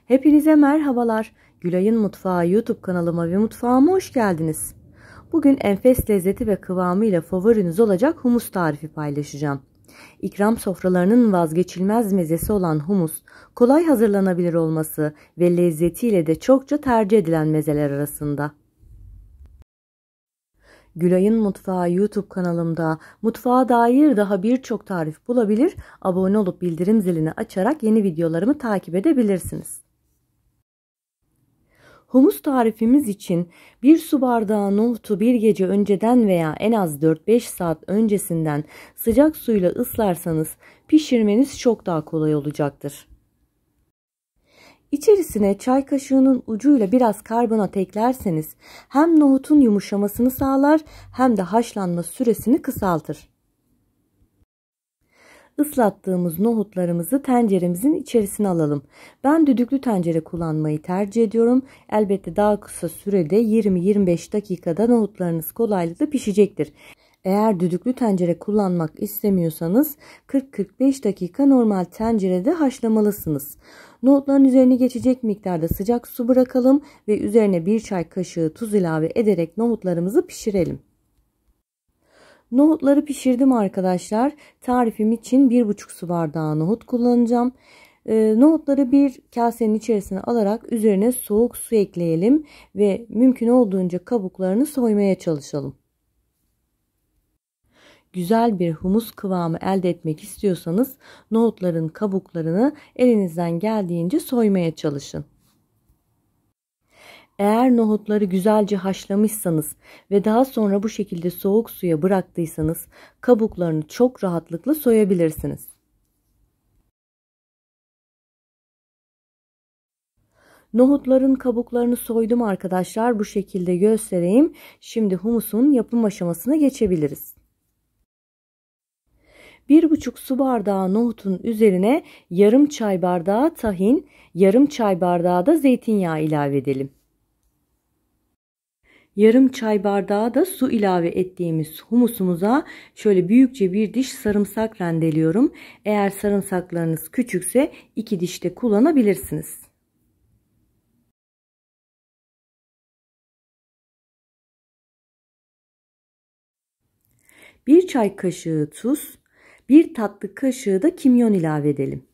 Hepinize merhabalar. Gülay'ın Mutfağı YouTube kanalıma ve mutfağıma hoş geldiniz. Bugün enfes lezzeti ve kıvamıyla favoriniz olacak humus tarifi paylaşacağım. İkram sofralarının vazgeçilmez mezesi olan humus, kolay hazırlanabilir olması ve lezzetiyle de çokça tercih edilen mezeler arasında. Gülay'ın Mutfağı YouTube kanalımda mutfağa dair daha birçok tarif bulabilir, abone olup bildirim zilini açarak yeni videolarımı takip edebilirsiniz. Humus tarifimiz için 1 su bardağı nohutu bir gece önceden veya en az 4-5 saat öncesinden sıcak suyla ıslarsanız pişirmeniz çok daha kolay olacaktır. İçerisine çay kaşığının ucuyla biraz karbonat eklerseniz hem nohutun yumuşamasını sağlar hem de haşlanma süresini kısaltır. Islattığımız nohutlarımızı tenceremizin içerisine alalım. Ben düdüklü tencere kullanmayı tercih ediyorum. Elbette daha kısa sürede 20-25 dakikada nohutlarınız kolaylıkla pişecektir. Eğer düdüklü tencere kullanmak istemiyorsanız 40-45 dakika normal tencerede haşlamalısınız. Nohutların üzerine geçecek miktarda sıcak su bırakalım ve üzerine 1 çay kaşığı tuz ilave ederek nohutlarımızı pişirelim. Nohutları pişirdim arkadaşlar. Tarifim için 1,5 su bardağı nohut kullanacağım. Nohutları bir kasenin içerisine alarak üzerine soğuk su ekleyelim ve mümkün olduğunca kabuklarını soymaya çalışalım. Güzel bir humus kıvamı elde etmek istiyorsanız nohutların kabuklarını elinizden geldiğince soymaya çalışın. Eğer nohutları güzelce haşlamışsanız ve daha sonra bu şekilde soğuk suya bıraktıysanız kabuklarını çok rahatlıkla soyabilirsiniz. Nohutların kabuklarını soydum arkadaşlar, bu şekilde göstereyim. Şimdi humusun yapım aşamasına geçebiliriz. 1,5 su bardağı nohutun üzerine yarım çay bardağı tahin, yarım çay bardağı da zeytinyağı ilave edelim. Yarım çay bardağı da su ilave ettiğimiz humusumuza şöyle büyükçe bir diş sarımsak rendeliyorum. Eğer sarımsaklarınız küçükse 2 diş de kullanabilirsiniz. Bir çay kaşığı tuz, 1 tatlı kaşığı da kimyon ilave edelim.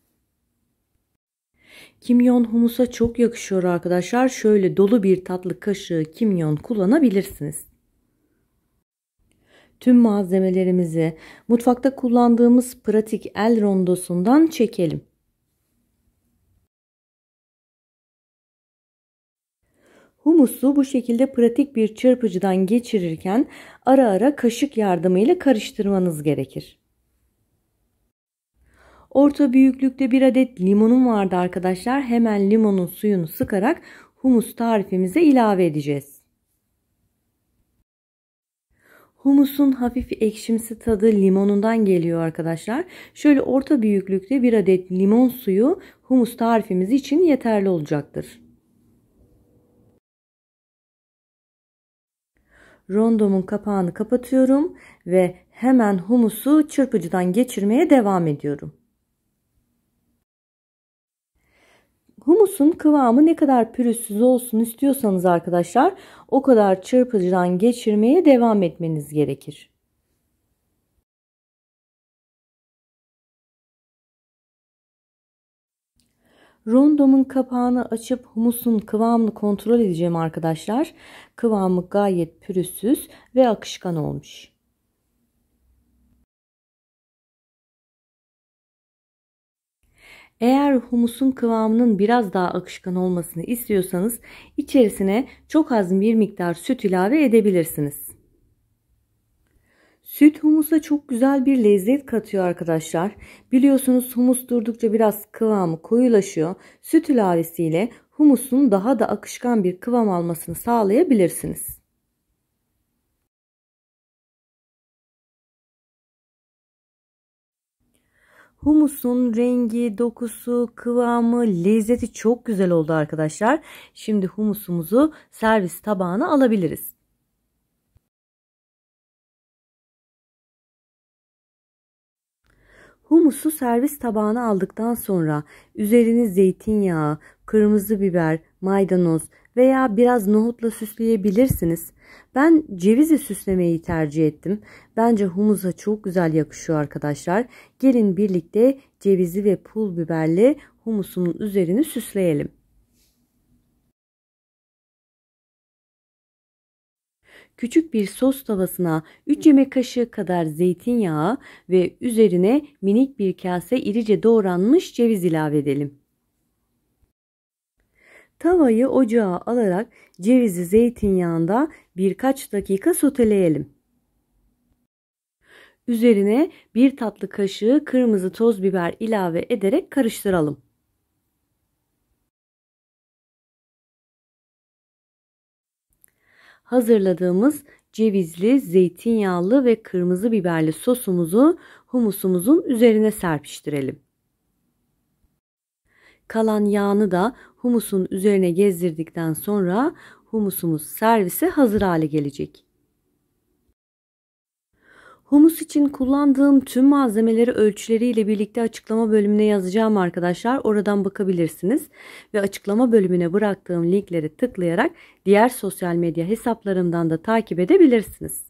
Kimyon humusa çok yakışıyor arkadaşlar. Şöyle dolu bir tatlı kaşığı kimyon kullanabilirsiniz. Tüm malzemelerimizi mutfakta kullandığımız pratik el rondosundan çekelim. Humusu bu şekilde pratik bir çırpıcıdan geçirirken ara ara kaşık yardımıyla karıştırmanız gerekir. Orta büyüklükte bir adet limonum vardı arkadaşlar. Hemen limonun suyunu sıkarak humus tarifimize ilave edeceğiz. Humusun hafif ekşimsi tadı limonundan geliyor arkadaşlar. Şöyle orta büyüklükte bir adet limon suyu humus tarifimiz için yeterli olacaktır. Rondomun kapağını kapatıyorum ve hemen humusu çırpıcıdan geçirmeye devam ediyorum. Humusun kıvamı ne kadar pürüzsüz olsun istiyorsanız arkadaşlar o kadar çırpıcıdan geçirmeye devam etmeniz gerekir. Rondomun kapağını açıp humusun kıvamını kontrol edeceğim arkadaşlar. Kıvamı gayet pürüzsüz ve akışkan olmuş. Eğer humusun kıvamının biraz daha akışkan olmasını istiyorsanız içerisine çok az bir miktar süt ilave edebilirsiniz. Süt humusa çok güzel bir lezzet katıyor arkadaşlar. Biliyorsunuz humus durdukça biraz kıvamı koyulaşıyor. Süt ilavesiyle humusun daha da akışkan bir kıvam almasını sağlayabilirsiniz. Humusun rengi, dokusu, kıvamı, lezzeti çok güzel oldu arkadaşlar. Şimdi humusumuzu servis tabağına alabiliriz. Humusu servis tabağına aldıktan sonra üzerini zeytinyağı, kırmızı biber, maydanoz veya biraz nohutla süsleyebilirsiniz. Ben cevizle süslemeyi tercih ettim. Bence humusa çok güzel yakışıyor arkadaşlar. Gelin birlikte cevizli ve pul biberli humusumun üzerini süsleyelim. Küçük bir sos tavasına 3 yemek kaşığı kadar zeytinyağı ve üzerine minik bir kase irice doğranmış ceviz ilave edelim. Tavayı ocağa alarak cevizi zeytinyağında birkaç dakika soteleyelim. Üzerine 1 tatlı kaşığı kırmızı toz biber ilave ederek karıştıralım. Hazırladığımız cevizli, zeytinyağlı ve kırmızı biberli sosumuzu humusumuzun üzerine serpiştirelim. Kalan yağını da humusun üzerine gezdirdikten sonra humusumuz servise hazır hale gelecek. Humus için kullandığım tüm malzemeleri ölçüleriyle birlikte açıklama bölümüne yazacağım arkadaşlar. Oradan bakabilirsiniz. Ve açıklama bölümüne bıraktığım linkleri tıklayarak diğer sosyal medya hesaplarımdan da takip edebilirsiniz.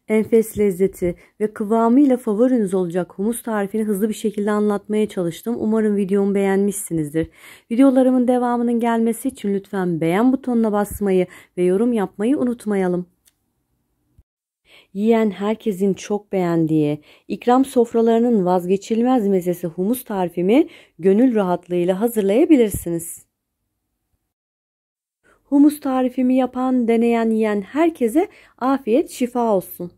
Enfes lezzeti ve kıvamıyla favoriniz olacak humus tarifini hızlı bir şekilde anlatmaya çalıştım. Umarım videomu beğenmişsinizdir. Videolarımın devamının gelmesi için lütfen beğen butonuna basmayı ve yorum yapmayı unutmayalım. Yiyen herkesin çok beğendiği, ikram sofralarının vazgeçilmez mezesi humus tarifimi gönül rahatlığıyla hazırlayabilirsiniz. Humus tarifimi yapan, deneyen, yiyen herkese afiyet şifa olsun.